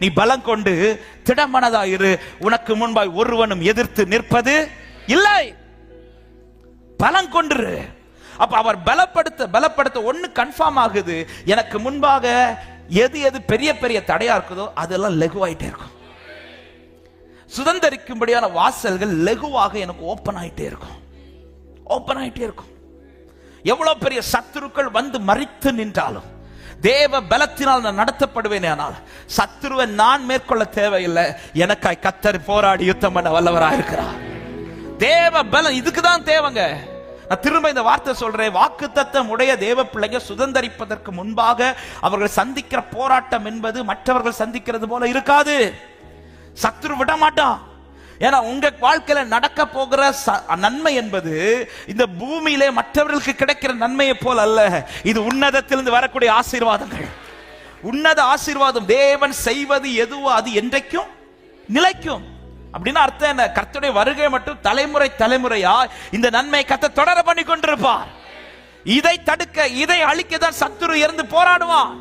நீ பலம் கொண்டு திடமனதாயிரு, உனக்கு முன்பாய் ஒருவனும் எதிர்த்து நிற்பது இல்லை. பலம் கொண்டு. அப்ப அவர் பலப்படுத்த ஒண்ணு கன்ஃபார்ம் ஆகுது, எனக்கு முன்பாக எது எது பெரிய பெரிய தடையா இருக்குதோ அதெல்லாம் லெகுவாயிட்டே இருக்கும். சுதந்தரிக்கும்படியான வாசல்கள் லெகுவாக எனக்கு ஓபன் ஆயிட்டே இருக்கும். எவ்வளவு பெரிய சத்துருக்கள் வந்து மறித்து நின்றாலும் தேவ பலத்தினால் நான் நடத்தப்படுவேன். ஆனால் சத்துருவை நான் மேற்கொள்ள தேவையில்லை, எனக்காய் கர்த்தர் போராடி யுத்தம் பண்ண வல்லவராக இருக்கிறார். தேவ பலம் இதுக்குதான் தேவைங்க. நான் திரும்ப இந்த வார்த்தை சொல்றேன், வாக்குத்தத்தம் உடைய தேவ பிள்ளைங்க சுதந்தரிப்பதற்கு முன்பாக அவர்கள் சந்திக்கிற போராட்டம் என்பது மற்றவர்கள் சந்திக்கிறது போல இருக்காது. சத்துரு விட மாட்டான். ஏன்னா உங்க வாழ்க்கையில நடக்க போகிற நன்மை என்பது இந்த பூமியிலே மற்றவர்களுக்கு கிடைக்கிற நன்மையை போல அல்ல. இது உன்னதத்திலிருந்து வரக்கூடிய ஆசீர்வாதங்கள். உன்னத ஆசீர்வாதம். தேவன் செய்வது எதுவோ அது என்றைக்கும் நிலைக்கும். அப்படின்னு அர்த்தம் என்ன? கர்த்தருடைய வருகை மட்டும் தலைமுறை தலைமுறையா இந்த நன்மை கர்த்தர் தொடர பண்ணி கொண்டிருப்பார். இதை தடுக்க, இதை அழிக்க தான் சத்துரு இருந்து போராடுவான்.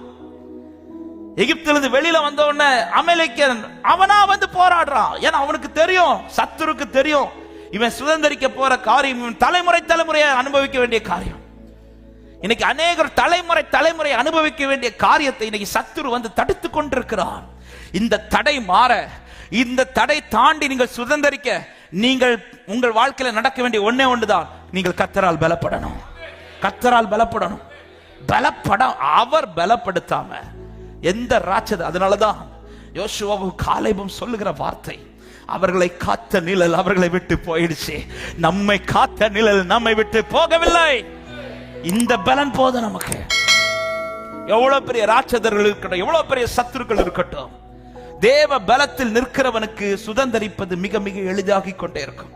எகிப்திலிருந்து வெளியில வந்த உடனே அமலேக்கியன் அவனா வந்து போராடுறான். ஏன்னா அவனுக்கு தெரியும், சத்துருக்கு தெரியும், இவன் சுதந்திரிக்க போற காரியம் இவன் தலைமுறை தலைமுறையா அனுபவிக்க வேண்டிய காரியம். இன்னைக்கு அநேகர் தலைமுறை அனுபவிக்க வேண்டிய காரியத்தை இன்னைக்கு சத்துரு வந்து தடுத்து கொண்டிருக்கிறான். இந்த தடை மாற, இந்த தடை தாண்டி நீங்கள் சுதந்திரிக்க, நீங்கள் உங்கள் வாழ்க்கையில நடக்க வேண்டிய ஒண்ணே ஒன்றுதான், நீங்கள் கர்த்தரால் பலப்படணும். அவர் பலப்படுத்தாம எந்த ராட்சத. அதனாலதான் யோசுவாவும் காலேபும் சொல்லுகிற வார்த்தை, அவர்களை காத்த நிழல் அவர்களை விட்டு போயிடுச்சு, நம்மை காத்த நிழல் நம்மை விட்டு போகவில்லை. இந்த பலன் போதும் நமக்கு. எவ்வளவு பெரிய ராட்சதர்கள் இருக்கட்டும், எவ்வளவு பெரிய சத்துருக்கள் இருக்கட்டும், தேவ பலத்தில் நிற்கிறவனுக்கு சுதந்தரிப்பது மிக மிக எளிதாகிக் கொண்டே இருக்கும்.